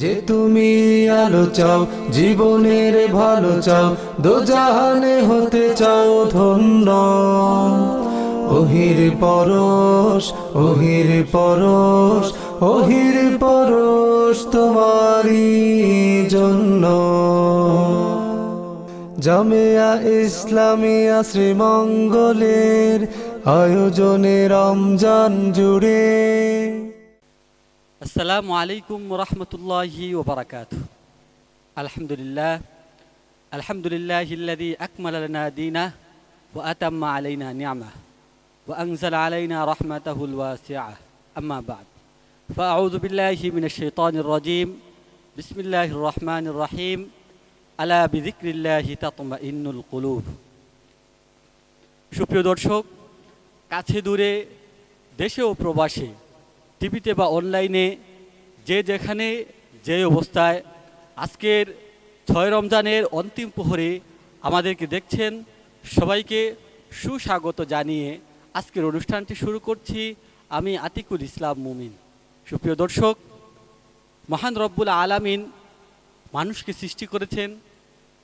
যে তুমি আলো চাও, জীবনের ভালো চাও, দোজাহানে হতে চাও ধন্য। ওহির পরশ, ওহির পরশ, ওহির পরশ তোমারই জন্য। জামিয়া ইসলামিয়া শ্রীমঙ্গলের আয়োজনে রমজান জুড়ে। আসসালামু আলাইকুম ওরহমতুল্লাহি ওবারাকাতুহু। আলহামদুলিল্লাহ, আলহামদুলিল্লাহিল্লাযী আকমালা লানা দীনাহু ওয়া আতাম্মা আলাইনা নি'মাহু ওয়া আনজালা আলাইনা রাহমাতাহুল ওয়াসিআহ। আম্মা বা'দ, ফাআউযু বিল্লাহি মিনাশ শাইতানির রাজীম। বিসমিল্লাহির রহমানির রহিম। আলা বিযিকরিল্লাহি তাতমাইন্নুল কুলুব। সুপ্রিয় দর্শক, কাছে দূরে, দেশে ও প্রবাসে, টিভিতে বা অনলাইনে, যে যেখানে যে অবস্থায় আজকের 6 রমজানের অন্তিম প্রহরে আমাদেরকে দেখছেন, সবাইকে সুস্বাগত জানিয়ে আজকের অনুষ্ঠানটি শুরু করছি আমি আতিকুল ইসলাম মুমিন। সুপ্রিয় দর্শক, মহান রব্বুল আলামিন মানুষকে সৃষ্টি করেছেন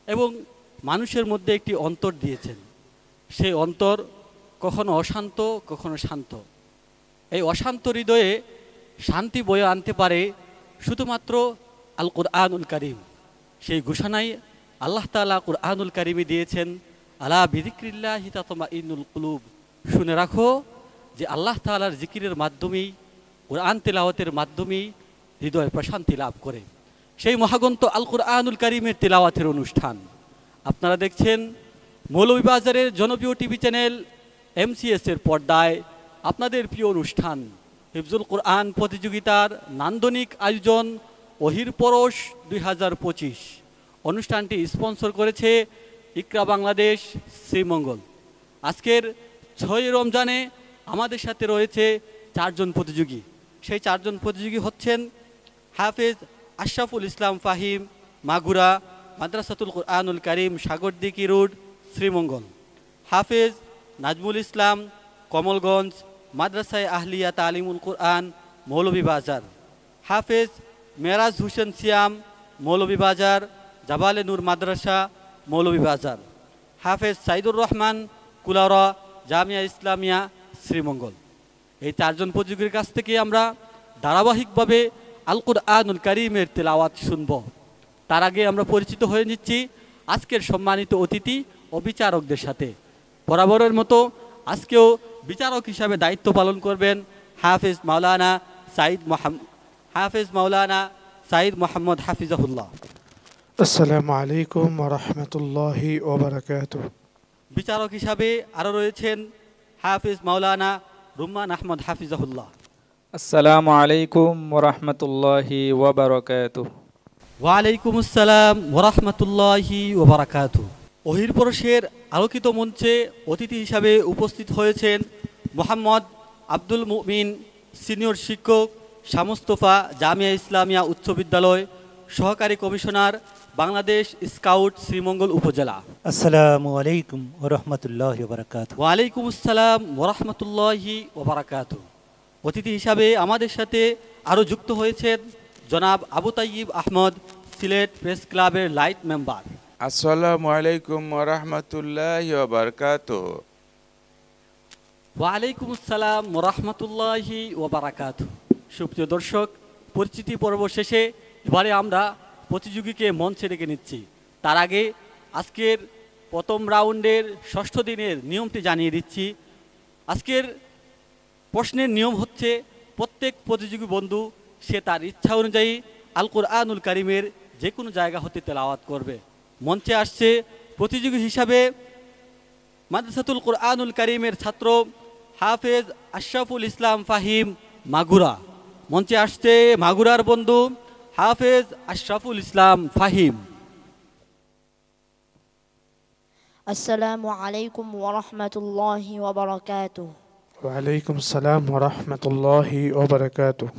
এবং মানুষের মধ্যে একটি অন্তর দিয়েছেন। সেই অন্তর কখনো অশান্ত, কখনো শান্ত। এই অশান্ত হৃদয়ে শান্তি বয়ে আনতে পারে শুধুমাত্র আল কুরআনুল কারীম। সেই ঘোষণাই আল্লাহ তাআলা কুরআনুল কারীমে দিয়েছেন, আলা বিযিকরিল্লাহি তাতমাইন্নুল কুলুব। শুনে রাখো যে আল্লাহ তাআলার জিকিরের মাধ্যমেই, কুরআন তিলাওয়াতের মাধ্যমেই হৃদয় প্রশান্তি লাভ করে। সেই মহাগ্রন্থ আল কুরআনুল কারীমের তিলাওয়াতের অনুষ্ঠান আপনারা দেখছেন মৌলভীবাজারের জনপ্রিয় টিভি চ্যানেল MCS এর পর্দায়। আপনাদের প্রিয় অনুষ্ঠান হিফজুল কোরআন প্রতিযোগিতার নান্দনিক আয়োজন ওহির পরশ 2025। অনুষ্ঠানটি স্পন্সর করেছে ইকরা বাংলাদেশ শ্রীমঙ্গল। আজকের 6 রমজানে আমাদের সাথে রয়েছে 4 জন প্রতিযোগী। সেই 4 জন প্রতিযোগী হচ্ছেন হাফেজ আশরাফুল ইসলাম ফাহিম, মাগুরা, মাদ্রাসাতুল কুরআনুল কারীম, সাগরদিঘি রোড, শ্রীমঙ্গল। হাফেজ নাজমুল ইসলাম, কমলগঞ্জ, মাদ্রাসায়ে আহলিয়া তালিমুল কুরআন, মৌলভীবাজার। হাফেজ মেরাজ হোসেন সিয়াম, মৌলভীবাজার, জাবালে নূর মাদ্রাসা, মৌলভীবাজার। হাফেজ সাইদুর রহমান, কুলাউড়া, জামিয়া ইসলামিয়া, শ্রীমঙ্গল। এই 4 জন প্রতিযোগীর কাছ থেকে আমরা ধারাবাহিকভাবে আল কুরআনুল কারীমের তেলাওয়াত শুনব। তার আগে আমরা পরিচিত হয়ে নিচ্ছি আজকের সম্মানিত অতিথি ও বিচারকদের সাথে। বরাবরের মতো আজকেও বিচারক হিসাবে দায়িত্ব পালন করবেন হাফেজ মাওলানা সাইদ মোহাম্মদ হাফিজাহুল্লাহ। আসসালামু আলাইকুম ওয়া রাহমাতুল্লাহি ওয়া বারাকাতুহু। বিচারক হিসাবে আরও রয়েছেন হাফেজ মাওলানা রুম্মান আহমদ হাফিজাহুল্লাহ। আসসালামু আলাইকুম ওয়া রাহমাতুল্লাহি ওয়া বারাকাতুহু। ওয়ালাইকুম আসসালাম ওয়া রাহমাতুল্লাহি ওয়া বারাকাতুহু। ওহির পরশের আলোকিত মঞ্চে অতিথি হিসাবে উপস্থিত হয়েছেন মোহাম্মদ আব্দুল মুমিন, সিনিয়র শিক্ষক, শামুস্তফা জামিয়া ইসলামিয়া উচ্চ বিদ্যালয়, সহকারী কমিশনার, বাংলাদেশ স্কাউট, শ্রীমঙ্গল উপজেলা। আসসালামু আলাইকুম ওয়া রাহমাতুল্লাহি ওয়া বারাকাতুহু। ওয়ালাইকুম আসসালাম ওয়া রাহমাতুল্লাহি ওয়া বারাকাতুহু। অতিথি হিসাবে আমাদের সাথে আরও যুক্ত হয়েছেন জনাব আবু তাইয়িব আহমদ, সিলেট প্রেস ক্লাবের লাইট মেম্বার। আসসালামু আলাইকুম ওয়া রাহমাতুল্লাহি ওয়া বারাকাতুহু। ওয়ালাইকুম আসসালাম ওয়া রাহমাতুল্লাহি ওয়া বারাকাতুহু। সুপ্রিয় দর্শক, পরিচিতি পর্ব শেষে এবারে আমরা প্রতিযোগীকে মঞ্চে ডেকে নিচ্ছি। তার আগে আজকের প্রথম রাউন্ডের 6ষ্ঠ দিনের নিয়মটি জানিয়ে দিচ্ছি। আজকের প্রশ্নের নিয়ম হচ্ছে, প্রত্যেক প্রতিযোগী বন্ধু সে তার ইচ্ছা অনুযায়ী আল কুরআনুল কারীমের যে কোনো জায়গা হতে তেলাওয়াত করবে। মঞ্চে আসছে প্রতিযোগী হিসাবে মাদ্রাসাতুল কুরআনুল কারীমের ছাত্র হাফেজ আশরাফুল ইসলাম ফাহিম, মাগুরা। মঞ্চে আসছে মাগুরার বন্ধু হাফেজ আশরাফুল ইসলাম ফাহিম। আসসালামু আলাইকুম ওয়া রাহমাতুল্লাহি ওয়া বারাকাতুহু। ওয়া আলাইকুম আসসালাম ওয়া রাহমাতুল্লাহি ওয়া বারাকাতুহু।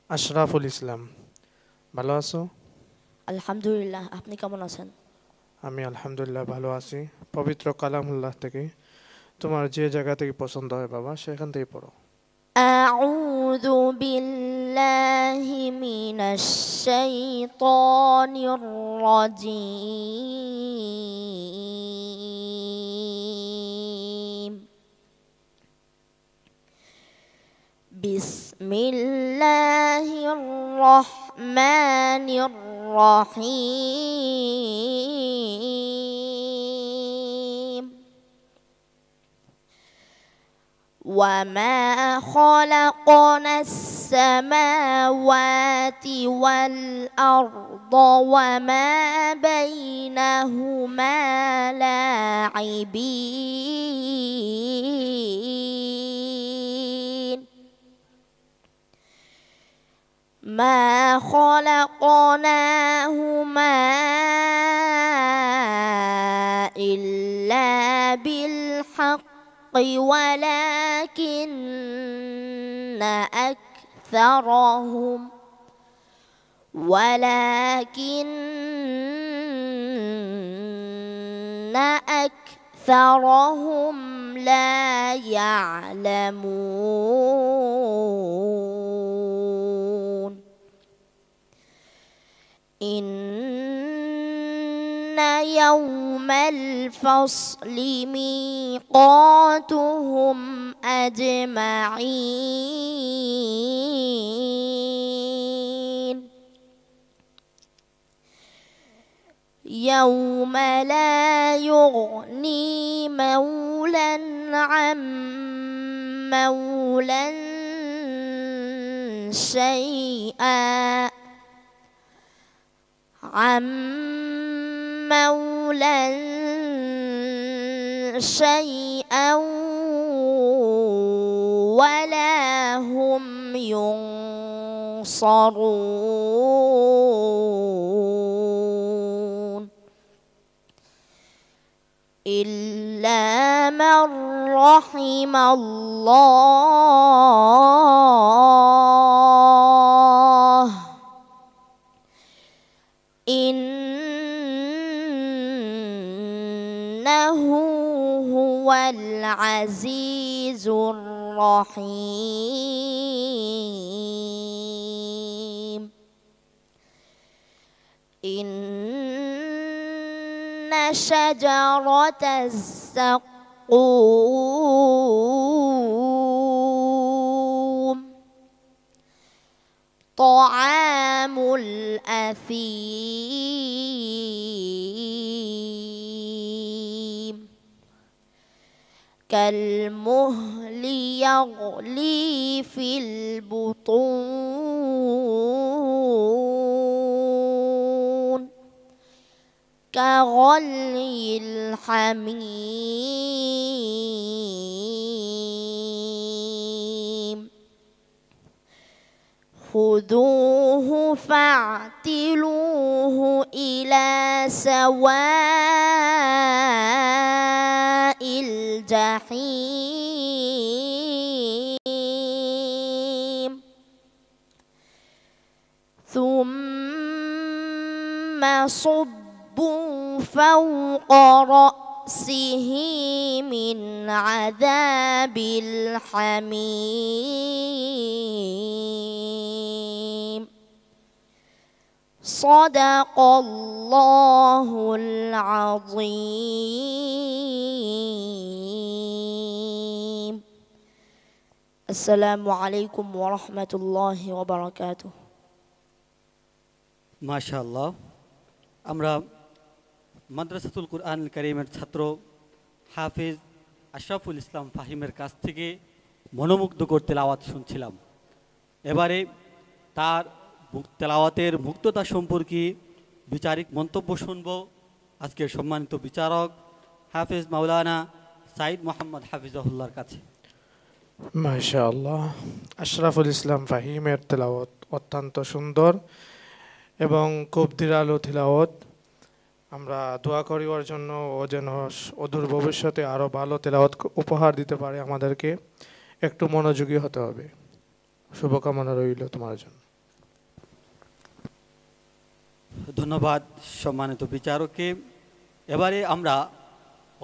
আশরাফুল ইসলাম, ভালো আছো? আলহামদুলিল্লাহ, আপনি কেমন আছেন? আমি আলহামদুলিল্লাহ ভালো আছি। পবিত্র কালামুল্লাহ থেকে তোমার যে জায়গা থেকে পছন্দ হয় বাবা, সেখান থেকে পড়ো। أعوذ بالله من الشيطان الرجيم بسم الله الرحمن الرحيم وما خلقنا السماوات والأرض وما بينهما لاعبين ما خلقناهما إلا بالحق ولكن أكثرهم لا يعلمون إن يوم الفصل ميقاتهم أجمعين يوم لا يغني مولى عن مولى شيئا ولا هم ينصرون إلا من رحم الله إنه هو العزيز الرحيم إن شجرة الزقوم طعام الأثيم كالمهل يغلي في البطون كغلي الحميم خذوه فاعتلوه إلى سواء الجحيم ثم صبوا فوق رأسه من عذاب الحميم صدق الله العظيم السلام عليكم ورحمة الله وبركاته মাশাআল্লাহ আমরা মাদ্রাসাতুল কুরআন কারীমের ছাত্র হাফেজ আশরাফুল ইসলাম ফাহিমের কাছ থেকে মনোমুগ্ধকর তেলাওয়াত শুনছিলাম। এবারে তার তেলাওয়াতের মুক্ততা সম্পর্কে বিচারিক মন্তব্য শুনব আজকের সম্মানিত বিচারক হাফেজ মাওলানা সাইদ মোহাম্মদ হাফিজাহুল্লাহর কাছে। মাশাআল্লাহ, আশরাফুল ইসলাম ফাহিমের তেলাওয়াত অত্যন্ত সুন্দর এবং খুব ধিরালো তেলাওয়াত। আমরা দোয়া করি ওর জন্য, ও যেন অদূর ভবিষ্যতে আরও ভালো তেলাওয়াত উপহার দিতে পারে। আমাদেরকে একটু মনোযোগী হতে হবে। শুভকামনা রইল তোমার জন্য। ধন্যবাদ সম্মানিত বিচারককে। এবারে আমরা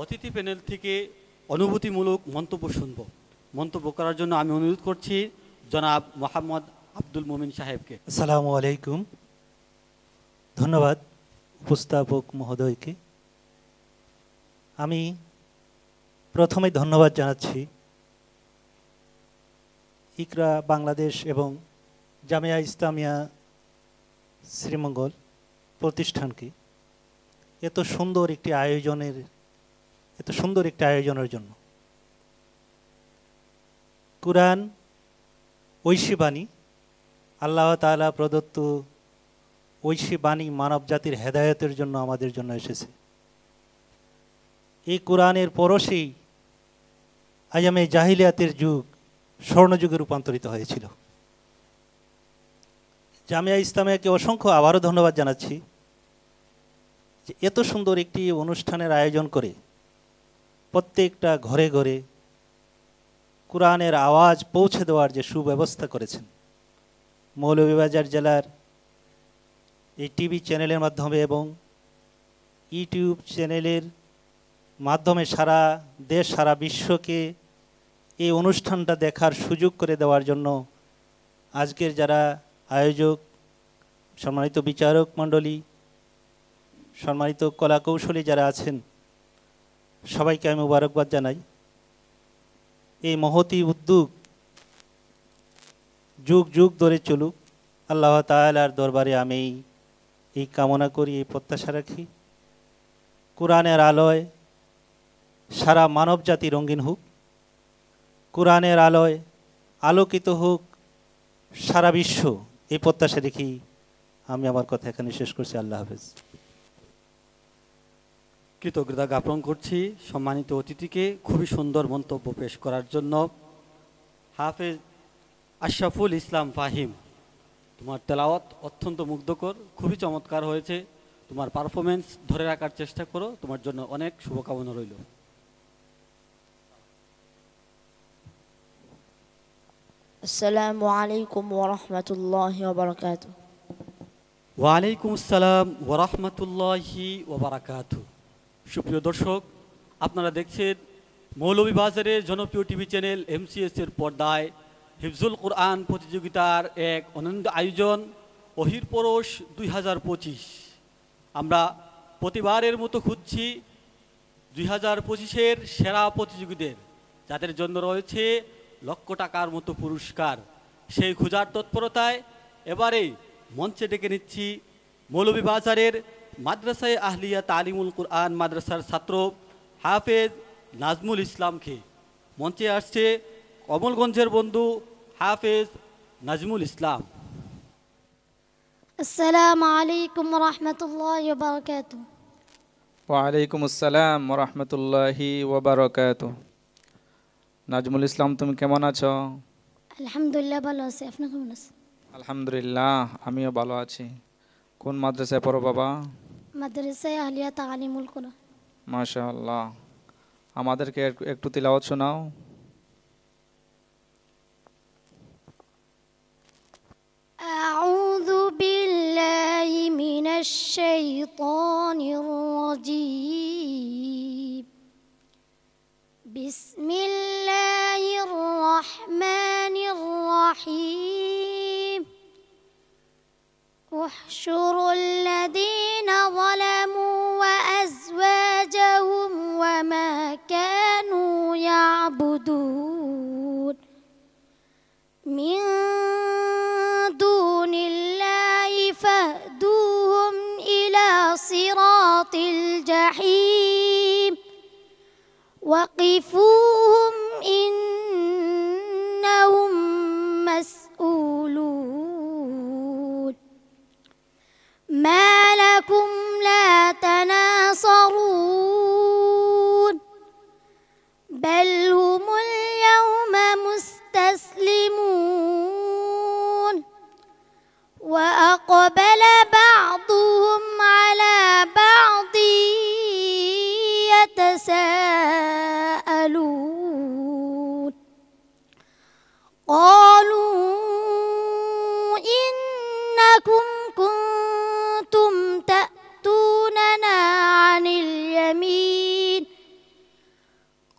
অতিথি প্যানেল থেকে অনুভূতিমূলক মন্তব্য শুনব। মন্তব্য করার জন্য আমি অনুরোধ করছি জনাব মোহাম্মদ আব্দুল মুমিন সাহেবকে। আসসালামু আলাইকুম। ধন্যবাদ উপস্থাপক মহোদয়কে। আমি প্রথমে ধন্যবাদ জানাচ্ছি ইকরা বাংলাদেশ এবং জামিয়া ইসলামিয়া শ্রীমঙ্গল প্রতিষ্ঠানকে এত সুন্দর একটি আয়োজনের জন্য। কুরআন ঐশী বাণী, আল্লাহ তাআলা প্রদত্ত ঐশী বাণী মানব জাতির হেদায়েতের জন্য আমাদের জন্য এসেছে। এই কুরআনের পরশেই আয়ামে জাহিলিয়াতের যুগ স্বর্ণযুগে রূপান্তরিত হয়েছিল। জামিয়া ইসলামিয়াকে অসংখ্য আবারও ধন্যবাদ জানাচ্ছি যে এত সুন্দর একটি অনুষ্ঠানের আয়োজন করে প্রত্যেকটা ঘরে ঘরে কুরআনের আওয়াজ পৌঁছে দেওয়ার যে সুব্যবস্থা করেছেন। মৌলভীবাজার জেলার এই টিভি চ্যানেলের মাধ্যমে এবং ইউটিউব চ্যানেলের মাধ্যমে সারা দেশ সারা বিশ্বকে এই অনুষ্ঠানটা দেখার সুযোগ করে দেওয়ার জন্য আজকের যারা আয়োজক, সম্মানিত বিচারক মণ্ডলী, সম্মানিত কলাকৌশলী যারা আছেন, সবাইকে আমি মোবারকবাদ জানাই। এই মহতি উদ্যোগ যুগ যুগ ধরে চলুক, আল্লাহ তাআলার দরবারে আমি এই কামনা করি, এই প্রত্যাশা রাখি। কুরআনের আলোয় সারা মানব জাতি রঙিন হোক, কুরআনের আলোয় আলোকিত হোক সারা বিশ্ব, এই প্রত্যাশা রেখে আমি আমার কথা এখানে শেষ করছি। আল্লাহ হাফেজ। কৃতজ্ঞতা জ্ঞাপন করছি সম্মানিত অতিথিকে খুবই সুন্দর মন্তব্য পেশ করার জন্য। হাফেজ আশরাফুল ইসলাম ফাহিম, তোমার তেলাওয়াত অত্যন্ত মুগ্ধকর, খুবই চমৎকার হয়েছে। তোমার পারফরমেন্স ধরে রাখার চেষ্টা করো, তোমার জন্য অনেক শুভকামনা রইল। আসসালামু আলাইকুম ওয়া রাহমাতুল্লাহি ওয়া বারাকাতুহু। ওয়ালাইকুম আসসালাম ওয়া রাহমাতুল্লাহি ওয়া বারাকাতুহু। সুপ্রিয় দর্শক, আপনারা দেখছেন মৌলভীবাজারের জনপ্রিয় টিভি চ্যানেল MCS এর পর্দায় হিফজুল কোরআন প্রতিযোগিতার এক অনন্য আয়োজন ওহির পরশ 2025। আমরা প্রতিবারের মতো খুঁজছি 2025-এর সেরা প্রতিযোগীদের, যাদের জন্য রয়েছে লক্ষ টাকার মতো পুরস্কার। সেই খোঁজার তৎপরতায় এবারে মঞ্চে ডেকে নিচ্ছি মৌলভীবাজারের মাদ্রাসায়ে আহলিয়া তালিমুল কুরআন মাদ্রাসার ছাত্র হাফেজ নাজমুল ইসলামকে। মঞ্চে আসছে কমলগঞ্জের বন্ধু হাফেজ নাজমুল ইসলাম। আসসালামু আলাইকুম ওয়া রাহমাতুল্লাহি ওয়া বারাকাতুহু। ওয়ালাইকুম আসসালাম ওয়া রাহমাতুল্লাহি ওয়া বারাকাতুহু। নাজমুল ইসলাম, তুমি কেমন আছো? আলহামদুলিল্লাহ ভালো আছি, আপনি কেমন আছেন? আলহামদুলিল্লাহ, আমিও ভালো আছি। কোন মাদ্রাসায় পড়ো বাবা? মাদ্রাসায়ে আহলিয়া তালিমুল কুরআন। মাশাআল্লাহ, আমাদেরকে একটু তিলাওয়াত শোনাও। আউযু বিল্লাহি মিনাশ শাইতানির রাজীম। বিসমিল্লাহির রহমানির রহিম। احشروا الذين ظلموا وأزواجهم وما كانوا يعبدون من دون الله فاهدوهم إلى صراط الجحيم وقفوهم إنهم مسؤولون ما لكم لا تناصرون بل هم اليوم مستسلمون وأقبل بعضهم على بعض يتساءلون قالوا إنكم كنتم تأتوننا عن اليمين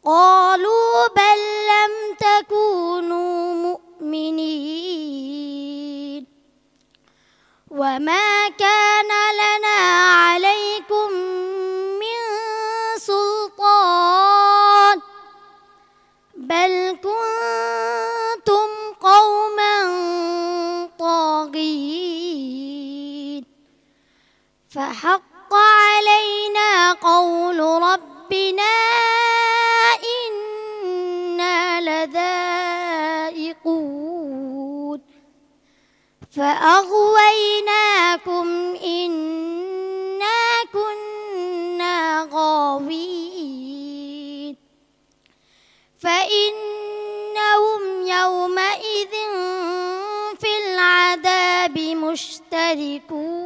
قالوا بل لم تكونوا فحق علينا قول ربنا إنا لذائقون فأغويناكم إنا كنا غاوين فإنهم يومئذ في العذاب مشتركون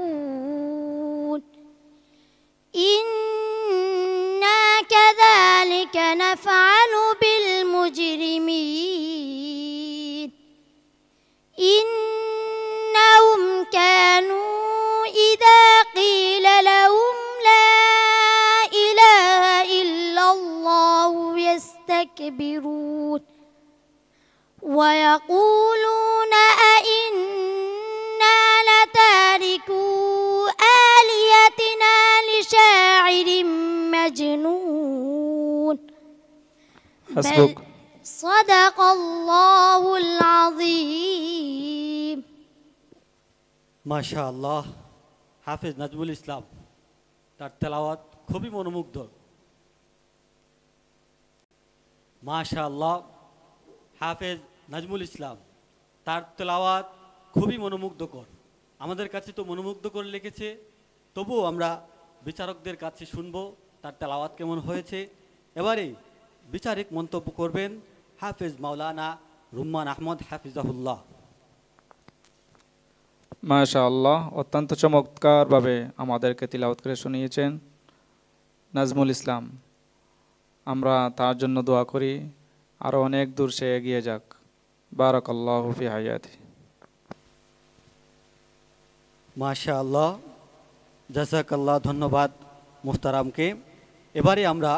إنا كذلك نفعل بالمجرمين إنهم كانوا إذا قيل لهم لا إله إلا الله يستكبرون ويقولون أئنا لتاركو آلهتنا لشاعر مجنون حسبك بل صدق الله العظيم মাশাআল্লাহ হাফেজ নাজমুল ইসলাম তার তেলাওয়াত খুবই মনোমুগ্ধ। মাশাআল্লাহ হাফেজ নাজমুল ইসলাম তার তেলাওয়াত খুবই মনোমুগ্ধকর। আমাদের কাছে তো মনোমুগ্ধকর লিখেছে, তবুও আমরা বিচারকদের কাছে শুনবো তার তেলাওয়াত কেমন হয়েছে। এবারে বিচারিক মন্তব্য করবেন হাফেজ মাওলানা রুম্মান আহমদ হাফিজাহুল্লাহ। মাশাআল্লাহ, অত্যন্ত চমৎকারভাবে আমাদেরকে তিলাওয়াত করে শুনিয়েছেন নাজমুল ইসলাম। আমরা তার জন্য দোয়া করি আরও অনেক দূর সে এগিয়ে যাক। বারাকাল্লাহু ফি হায়াতি। মাশাআল্লাহ, জাযাকাল্লাহ, ধন্যবাদ মুহতারামকে। এবারে আমরা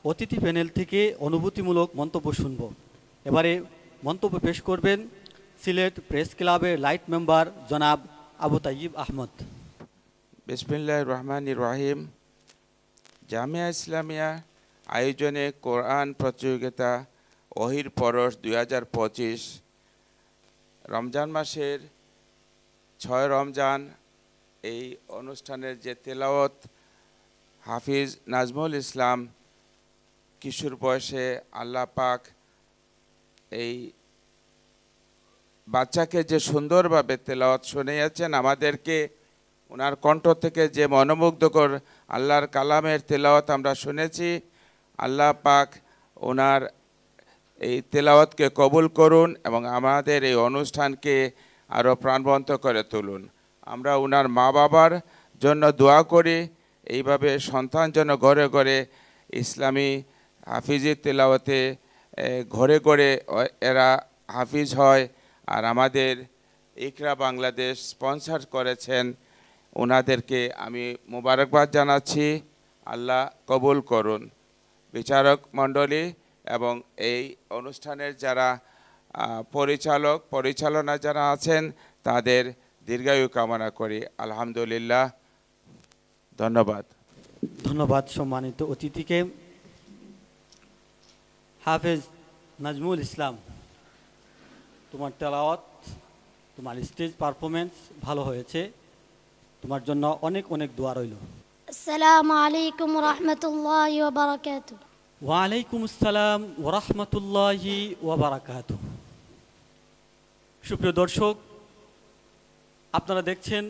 অতিথি প্যানেল থেকে অনুভূতিমূলক মন্তব্য শুনব। এবারে মন্তব্য পেশ করবেন সিলেট প্রেস ক্লাবের লাইট মেম্বার জনাব আবু তাইয়িব আহমদ। বিসমিল্লাহির রহমানির রহিম। জামিয়া ইসলামিয়া আয়োজনে কোরআন প্রতিযোগিতা ওহির পরশ 2025 রমজান মাসের 6 রমজান এই অনুষ্ঠানের যে তেলাওয়াত হাফিজ নাজমুল ইসলাম কিশোর বয়সে আল্লাহ পাক এই বাচ্চাকে যে সুন্দরভাবে তেলাওয়াত শুনিয়েছেন আমাদেরকে, ওনার কণ্ঠ থেকে যে মনোমুগ্ধকর আল্লাহর কালামের তেলাওয়াত আমরা শুনেছি, আল্লাহ পাক ওনার এই তেলাওয়াতকে কবুল করুন এবং আমাদের এই অনুষ্ঠানকে আরও প্রাণবন্ত করে তুলুন। আমরা ওনার মা বাবার জন্য দোয়া করি, এইভাবে সন্তান যেন ঘরে ঘরে ইসলামী হাফিজি তেলাওয়াতে ঘরে ঘরে এরা হাফিজ হয়। আর আমাদের ইকরা বাংলাদেশ স্পন্সর করেছেন, ওনাদেরকে আমি মোবারকবাদ জানাচ্ছি। আল্লাহ কবুল করুন। বিচারক মণ্ডলী এবং এই অনুষ্ঠানের যারা পরিচালনা যারা আছেন তাদের দীর্ঘায়ু কামনা করি। আলহামদুলিল্লাহ, ধন্যবাদ। ধন্যবাদ সম্মানিত অতিথিকে। হাফেজ নাজমুল ইসলাম, তোমার তেলাওয়াত, তোমার স্টেজ পারফরমেন্স ভালো হয়েছে, তোমার জন্য অনেক অনেক দোয়া রইল। السلام عليكم ورحمة الله وبركاته ওয়ালাইকুম আসসালাম ওরহমতুল্লাহি ওয়াবারাকাতু। সুপ্রিয় দর্শক, আপনারা দেখছেন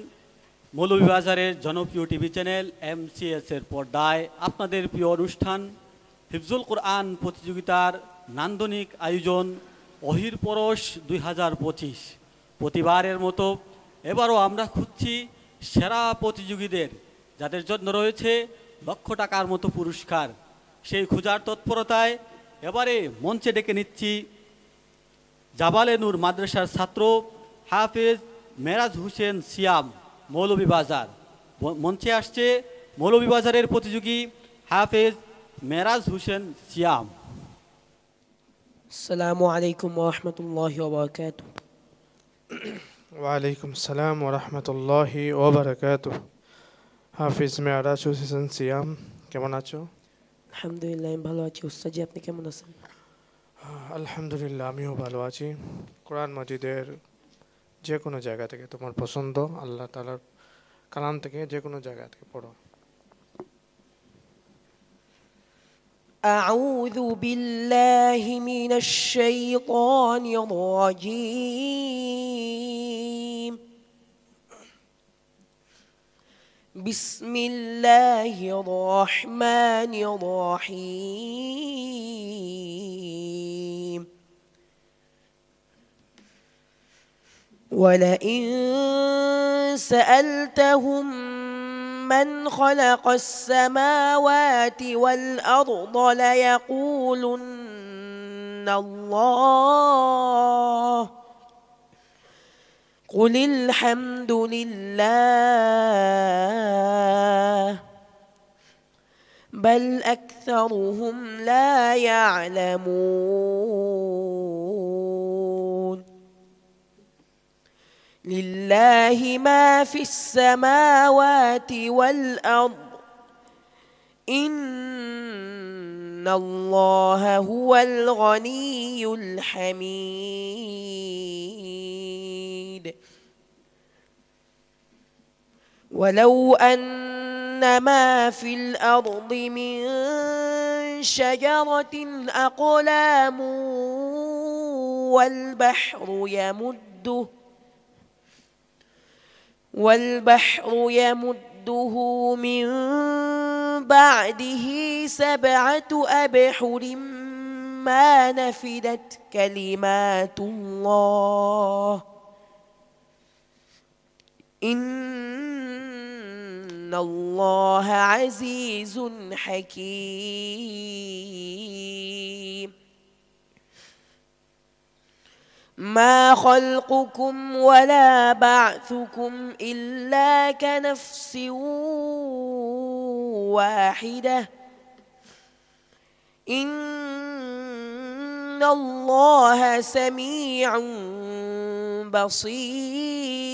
মৌলভীবাজারের জনপ্রিয় টিভি চ্যানেল MCS এর পর্দায় আপনাদের প্রিয় অনুষ্ঠান হিফজুল কোরআন প্রতিযোগিতার নান্দনিক আয়োজন ওহির পরশ 2025। প্রতিবারের মতো এবারও আমরা খুঁজছি সেরা প্রতিযোগীদের, যাদের জন্য রয়েছে লক্ষ টাকার মতো পুরস্কার। সেই খোঁজার তৎপরতায় এবারে মঞ্চে ডেকে নিচ্ছি জাবালে নূর মাদ্রাসার ছাত্র হাফেজ মেরাজ হোসেন সিয়াম, মৌলভীবাজার। মঞ্চে আসছে মৌলভীবাজারের প্রতিযোগী হাফেজ মেরাজ হোসেন সিয়াম। আসসালামু আলাইকুম ওয়া রাহমাতুল্লাহি ওয়া বারাকাতুহু। ওয়ালাইকুম সালাম ওয়া রাহমাতুল্লাহি ওয়া বারাকাতুহু। হাফিজ মেরাজ হোসেন সিয়াম, কেমন আছো? আলহামদুলিল্লাহ, আমি ভালো আছি। উস্তাদ জি, আপনি কেমন আছেন? আলহামদুলিল্লাহ, আমিও ভালো আছি। কোরআন মাজিদের যে কোনো জায়গা থেকে তোমার পছন্দ, আল্লাহ তাআলার কালাম থেকে যে কোনো জায়গা থেকে পড়ো। أعوذ بالله من الشيطان الرجيم بسم الله الرحمن الرحيم ولئن سألتهم من خلق السماوات والأرض ليقولن الله قل الحمد لله بل أكثرهم لا يعلمون لله ما في السماوات والأرض إن الله هو الغني الحميد ولو أن ما في الأرض من شجرة أقلام والبحر يمده من بعده 7 أبحر ما نفدت كلمات الله إن الله عزيز حكيم ما خلقكم ولا بعثكم إلا كنفس واحدة إن الله سميع بصير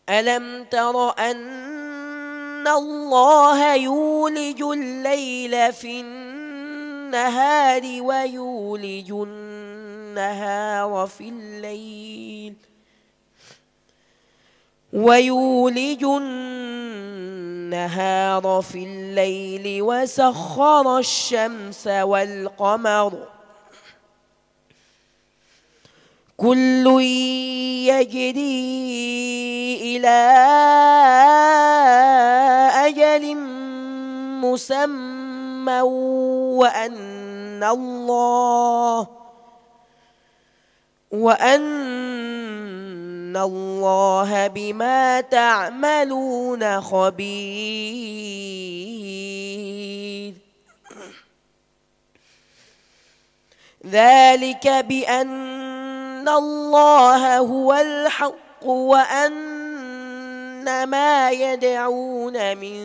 ألم تر أن الله يولج الليل في النهار ويولج النهار في الليل وسخر الشمس والقمر كل يجري إلى أجل مسمى وأن الله بما تعملون خبير ذلك بأن الله هو الحق وأن ما يدعون من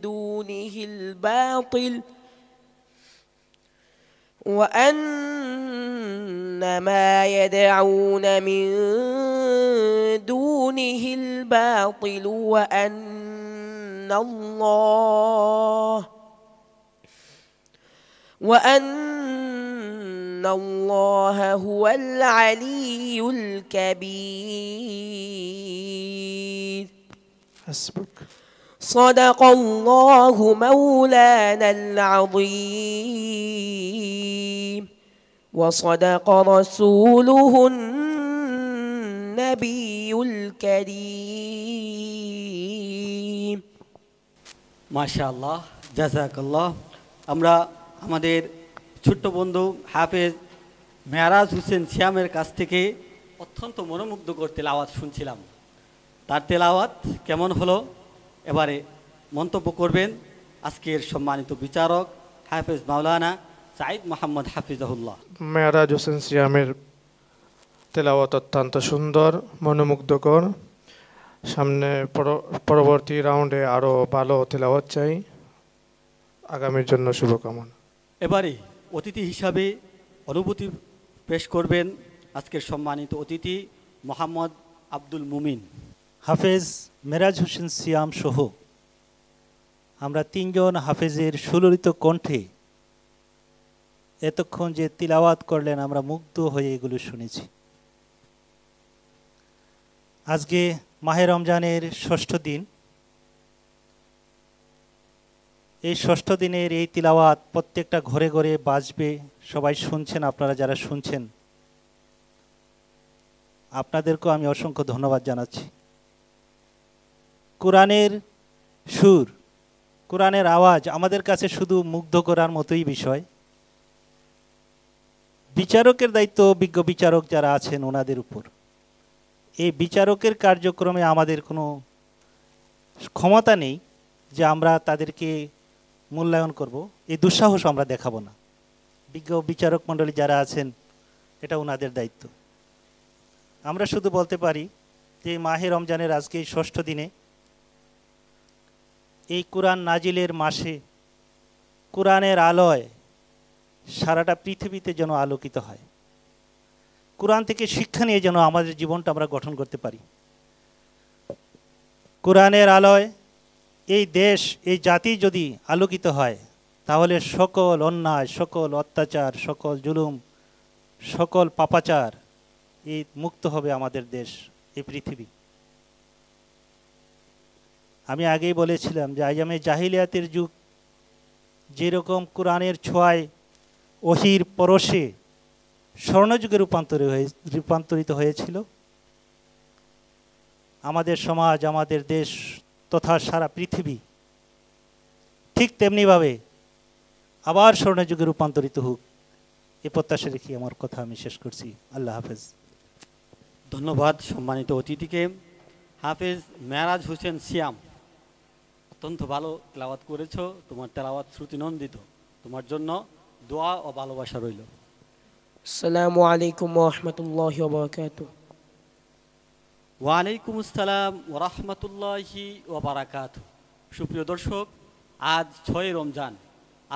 دونه الباطل وأن الله هو العلي الكبير حسبك صدق الله مولانا العظيم وصدق رسوله النبي الكريم মাশাআল্লাহ জাযাকাল্লাহ। আমরা আমাদের ছোট্ট বন্ধু হাফেজ মেরাজ হোসেন শ্যামের কাছ থেকে অত্যন্ত মনোমুগ্ধকর তেলাওয়াত শুনছিলাম। তার তেলাওয়াত কেমন হলো এবারে মন্তব্য করবেন আজকের সম্মানিত বিচারক হাফেজ মাওলানা সাঈদ মোহাম্মদ হাফিজাহুল্লাহ। মেরাজ হোসেন সিয়ামের তেলাওয়াত অত্যন্ত সুন্দর, মনোমুগ্ধকর। সামনে পরবর্তী রাউন্ডে আরও ভালো তেলাওয়াত চাই। আগামীর জন্য শুভকামনা। এবারে অতিথি হিসাবে অনুভূতি পেশ করবেন আজকের সম্মানিত অতিথি মোহাম্মদ আব্দুল মুমিন। হাফেজ মেরাজ হোসেন সিয়াম সহ আমরা 3 জন হাফেজের সুললিত কণ্ঠে এতক্ষণ যে তিলাওয়াত করলেন আমরা মুগ্ধ হয়ে এগুলো শুনেছি। আজকে মাহে রমজানের ষষ্ঠ দিন। এই ষষ্ঠ দিনের এই তিলাওয়াত প্রত্যেকটা ঘরে ঘরে বাজবে। সবাই শুনছেন, আপনারা যারা শুনছেন আপনাদেরকেও আমি অসংখ্য ধন্যবাদ জানাচ্ছি। কোরআনের সুর, কোরআনের আওয়াজ আমাদের কাছে শুধু মুগ্ধ করার মতোই বিষয়। বিচারকের দায়িত্ব বিজ্ঞ বিচারক যারা আছেন ওনাদের উপর। এই বিচারকের কার্যক্রমে আমাদের কোনো ক্ষমতা নেই যে আমরা তাদেরকে মূল্যায়ন করব, এই দুঃসাহস আমরা দেখাবো না। বিজ্ঞ বিচারক মণ্ডলী যারা আছেন এটা ওনাদের দায়িত্ব। আমরা শুধু বলতে পারি যে মাহে রমজানের আজকে এই ষষ্ঠ দিনে, এই কোরআন নাজিলের মাসে কোরআনের আলোয় সারাটা পৃথিবীতে যেন আলোকিত হয়। কোরআন থেকে শিক্ষা নিয়ে যেন আমাদের জীবনটা আমরা গঠন করতে পারি। কোরআনের আলোয় এই দেশ, এই জাতি যদি আলোকিত হয় তাহলে সকল অন্যায়, সকল অত্যাচার, সকল জুলুম, সকল পাপাচার এই মুক্ত হবে আমাদের দেশ, এই পৃথিবী। আমি আগেই বলেছিলাম যে আইয়ামে জাহিলিয়াতের যুগ যেরকম কোরআনের ছোঁয়ায় ওহির পরশে স্বর্ণযুগে রূপান্তরিত হয়েছিল, আমাদের সমাজ, আমাদের দেশ তথা সারা পৃথিবী ঠিক তেমনিভাবে আবার স্বর্ণযুগে রূপান্তরিত হোক, এ প্রত্যাশা রেখে আমার কথা আমি শেষ করছি। আল্লাহ হাফেজ। ধন্যবাদ সম্মানিত অতিথিকে। হাফেজ মেরাজ হোসেন সিয়াম, অত্যন্ত ভালো তেলাওয়াত করেছো। তোমার তেলাওয়াত শ্রুতিনন্দিত। তোমার জন্য দোয়া ও ভালোবাসা রইল। আসসালামু আলাইকুম ওয়া রাহমাতুল্লাহি ওয়া বারাকাতুহু। ওয়ালাইকুম আসসালাম ওয়া রাহমাতুল্লাহি ওয়া বারাকাতুহু। সুপ্রিয় দর্শক, আজ 6 রমজান।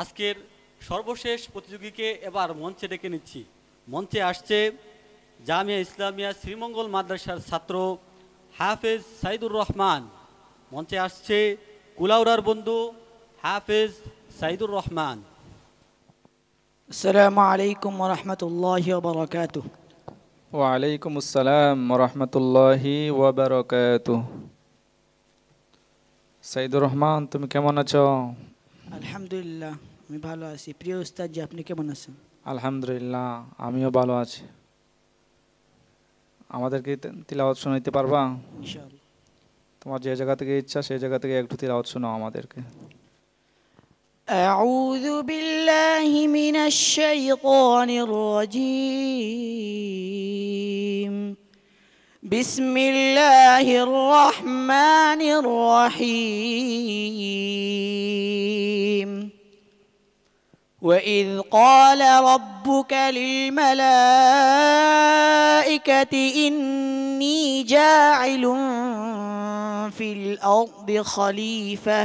আজকের সর্বশেষ প্রতিযোগীকে এবার মঞ্চে ডেকে নিচ্ছি। মঞ্চে আসছে জামিয়া ইসলামিয়া শ্রীমঙ্গল মাদ্রাসার ছাত্র হাফেজ সাইদুর রহমান। মঞ্চে আসছে কুলাউড়ার বন্ধু হাফেজ সাইদুর রহমান। আসসালামু আলাইকুম ওয়া রাহমাতুল্লাহি ওয়া বারাকাতুহু। ওয়ালাইকুম আসসালাম রহমতুল্লাহি ওয়া বারাকাতুহু। সাইদুর রহমান, তুমি কেমন আছো? আলহামদুলিল্লাহ, আমি ভালো আছি। প্রিয় উস্তাদ জি, আপনি কেমন আছেন? আলহামদুলিল্লাহ, আমিও ভালো আছি। আমাদেরকে তিলাওয়াত শোনাইতে পারবা? ইনশাআল্লাহ। তোমার যে জায়গা থেকে ইচ্ছা সেই জায়গা থেকে একটু তিলাওয়াত শোনাও আমাদেরকে। আউযু বিল্লাহি মিনাশ শাইতানির রাজীম। বিসমিল্লাহির রহমানির রহিম। وإذ قال ربك للملائكة إني جاعل في الأرض خليفة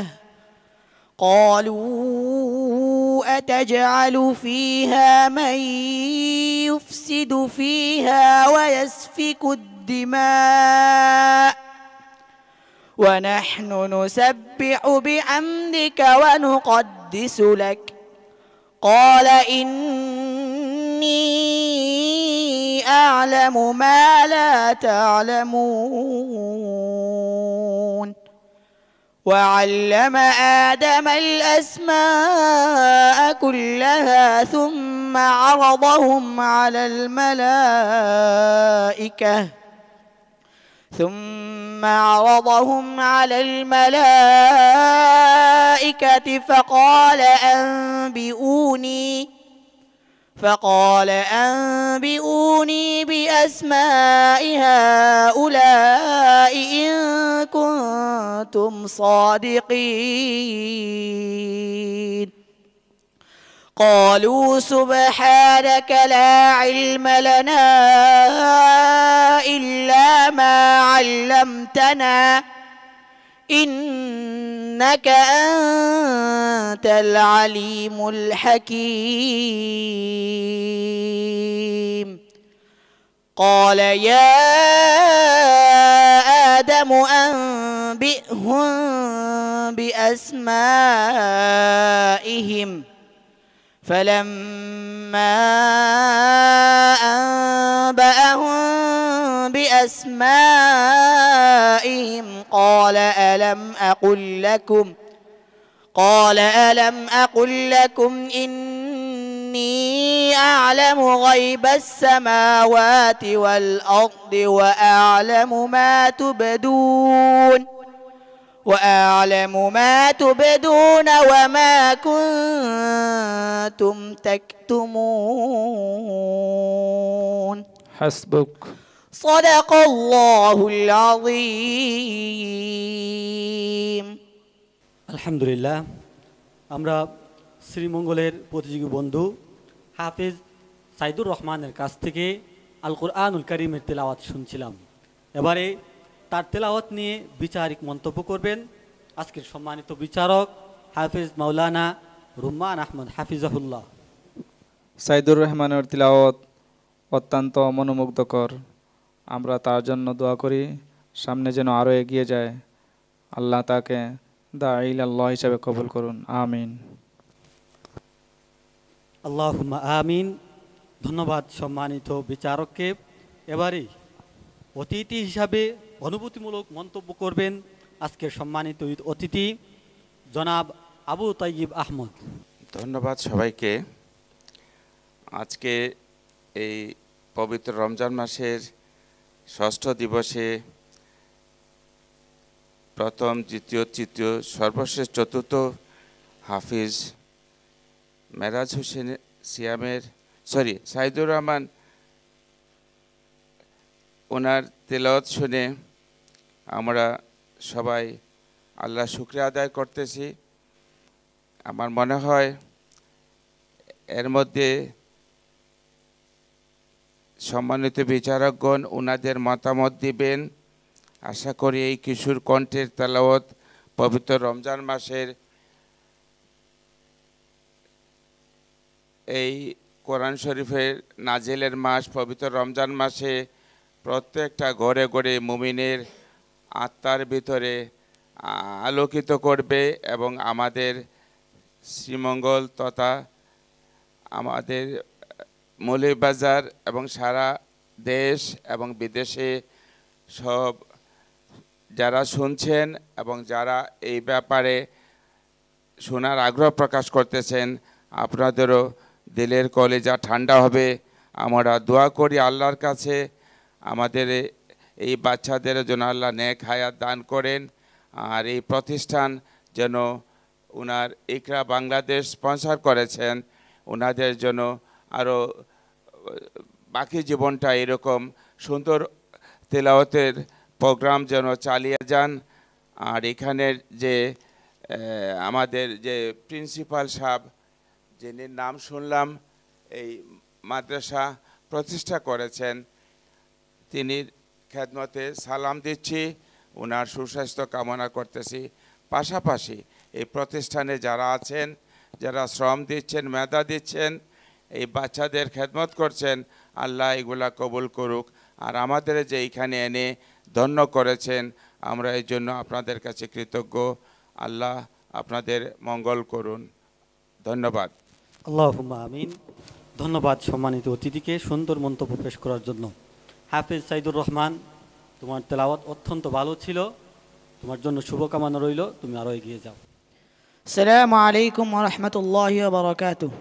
قالوا أتجعل فيها من يفسد فيها ويسفك الدماء ونحن نسبح بحمدك ونقدس لك قال إني أعلم ما لا تعلمون وعلم آدم الأسماء كلها ثم عرضهم على الملائكة فقال أنبئوني بأسماء هؤلاء إن كنتم صادقين قالوا سبحانك لا علم لنا إلا ما علمتنا إنك أنت العليم الحكيم قال يا آدم أنبئهم بأسمائهم فلما أنبأهم بأسمائهم قال ألم أقل لكم إني أعلم غيب السماوات والأرض وأعلم ما تبدون وما كنتم تكتمون حسبك صدق الله العظيم আলহামদুলিল্লাহ, আমরা শ্রীমঙ্গলের প্রতিযোগী বন্ধু হাফেজ সাইদুর রহমানের কাছ থেকে আল কোরআনুল কারীমের তেলাওয়াত শুনছিলাম। এবারে তার তেলাওয়াত নিয়ে বিচারিক মন্তব্য করবেন আজকের সম্মানিত বিচারক হাফেজ মাওলানা রুম্মান আহমদ হাফিজাহুল্লাহ। সাইদুর রহমানের তিলাওয়াত অত্যন্ত মনোমুগ্ধকর। আমরা তার জন্য দোয়া করি সামনে যেন আরও এগিয়ে যায়। আল্লাহ তাকে দাঈল আল্লাহ হিসাবে কবুল করুন, আমিন। আল্লাহুম্মা আমিন। ধন্যবাদ সম্মানিত বিচারককে। এবারে অতিথি হিসাবে অনুভূতিমূলক মন্তব্য করবেন আজকের সম্মানিত অতিথি জনাব আবু তাইয়িব আহমদ। ধন্যবাদ সবাইকে। আজকে এই পবিত্র রমজান মাসের ষষ্ঠ দিবসে প্রথম, দ্বিতীয়, তৃতীয়, সর্বশেষ চতুর্থ হাফিজ মেরাজ হোসেন সাইদুর রহমান ওনার তেলাওয়াত শুনে আমরা সবাই আল্লাহ শুকরিয়া আদায় করতেছি। আমার মনে হয় এর মধ্যে সম্মানিত বিচারকগণ ওনাদের মতামত দিবেন। আশা করি এই কিশোর কণ্ঠের তেলাওয়াত পবিত্র রমজান মাসের এই কোরআন শরীফের নাজিলের মাস পবিত্র রমজান মাসে প্রত্যেকটা ঘরে ঘরে মুমিনের আত্মার ভিতরে আলোকিত করবে এবং আমাদের শ্রীমঙ্গল তথা আমাদের মৌলভীবাজার এবং সারা দেশ এবং বিদেশে সব যারা শুনছেন এবং যারা এই ব্যাপারে শোনার আগ্রহ প্রকাশ করতেছেন, আপনাদেরও দিলের কলিজা ঠান্ডা হবে। আমরা দোয়া করি আল্লাহর কাছে আমাদের এই বাচ্চাদের জন্য আল্লাহ নেক হায়াত দান করেন। আর এই প্রতিষ্ঠান যেন ওনার ইকরা বাংলাদেশ স্পন্সর করেছেন, ওনাদের জন্য আরও বাকি জীবনটা এরকম সুন্দর তেলাওয়াতের প্রোগ্রাম যেন চালিয়ে যান। আর এখানের যে আমাদের যে প্রিন্সিপাল সাহেব যিনি নাম শুনলাম এই মাদ্রাসা প্রতিষ্ঠা করেছেন, তিনি খেদমতে সালাম দিচ্ছি, ওনার সুস্বাস্থ্য কামনা করতেছি। পাশাপাশি এই প্রতিষ্ঠানে যারা আছেন, যারা শ্রম দিচ্ছেন, মেধা দিচ্ছেন, এই বাচ্চাদের খেদমত করছেন, আল্লাহ এগুলা কবুল করুক। আর আমাদের যে এইখানে এনে ধন্য করেছেন, আমরা এই জন্য আপনাদের কাছে কৃতজ্ঞ। আল্লাহ আপনাদের মঙ্গল করুন। ধন্যবাদ। আল্লাহুম্মা আমিন। ধন্যবাদ সম্মানিত অতিথিকে সুন্দর মন্তব্য পেশ করার জন্য। হাফেজ সাইদুর রহমান, তোমার তেলাওয়াত অত্যন্ত ভালো ছিল, তোমার জন্য শুভকামনা রইল, তুমি আরও এগিয়ে যাও। আসসালামু আলাইকুম ওয়া রাহমাতুল্লাহি ওয়া বারাকাতুহু।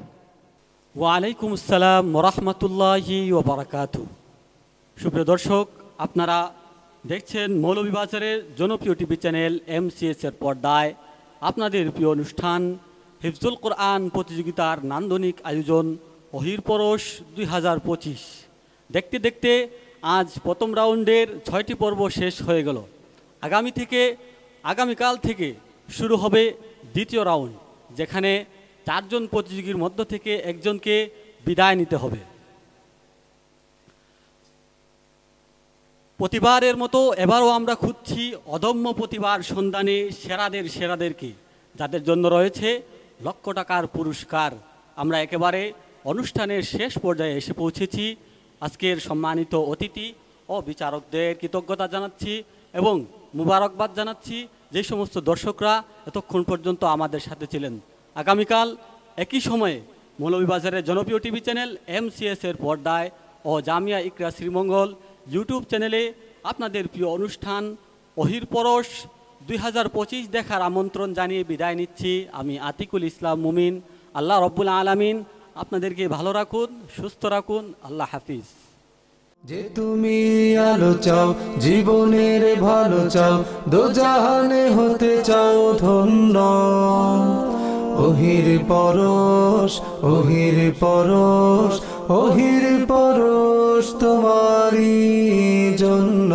ওয়ালাইকুম আসসালাম ওয়া রাহমাতুল্লাহি ওয়া বারাকাতুহু। সুপ্রিয় দর্শক, আপনারা দেখছেন মৌলভীবাজারের জনপ্রিয় টিভি চ্যানেল MCS এর পর্দায় আপনাদের প্রিয় অনুষ্ঠান হিফজুল কোরআন প্রতিযোগিতার নান্দনিক আয়োজন অহির পরশ 2025। দেখতে দেখতে আজ প্রথম রাউন্ডের 6টি পর্ব শেষ হয়ে গেল। আগামীকাল থেকে শুরু হবে দ্বিতীয় রাউন্ড, যেখানে 4 জন প্রতিযোগীর মধ্য থেকে একজনকে বিদায় নিতে হবে। প্রতিবারের মতো এবারও আমরা খুঁজছি অদম্য প্রতিভার সন্ধানে সেরাদেরকে, যাদের জন্য রয়েছে লক্ষ টাকার পুরস্কার। আমরা একেবারে অনুষ্ঠানের শেষ পর্যায়ে এসে পৌঁছেছি। আজকের সম্মানিত অতিথি ও বিচারকদের কৃতজ্ঞতা জানাচ্ছি এবং মুবারকবাদ জানাচ্ছি যে সমস্ত দর্শকরা এতক্ষণ পর্যন্ত আমাদের সাথে ছিলেন। আগামীকাল একই সময়ে মৌলভীবাজারের জনপ্রিয় টিভি চ্যানেল MCS এর পর্দায় ও জামিয়া ইকরা শ্রীমঙ্গল ইউটিউব চ্যানেলে আপনাদের প্রিয় অনুষ্ঠান অহির পরশ 2025 দেখার আমন্ত্রণ জানিয়ে বিদায় নিচ্ছি। আমি আতিকুল ইসলাম মুমিন। আল্লাহ রব্বুল আলামিন আপনাদেরকে ভালো রাখুন, সুস্থ রাখুন। আল্লাহ হাফিজ। যে তুমি আলো চাও, জীবনের ভালো চাও, দোজাহানে হতে চাও ধন্য। ওহির পরশ, ওহির পরশ, ওহির পরশ তোমারই জন্য।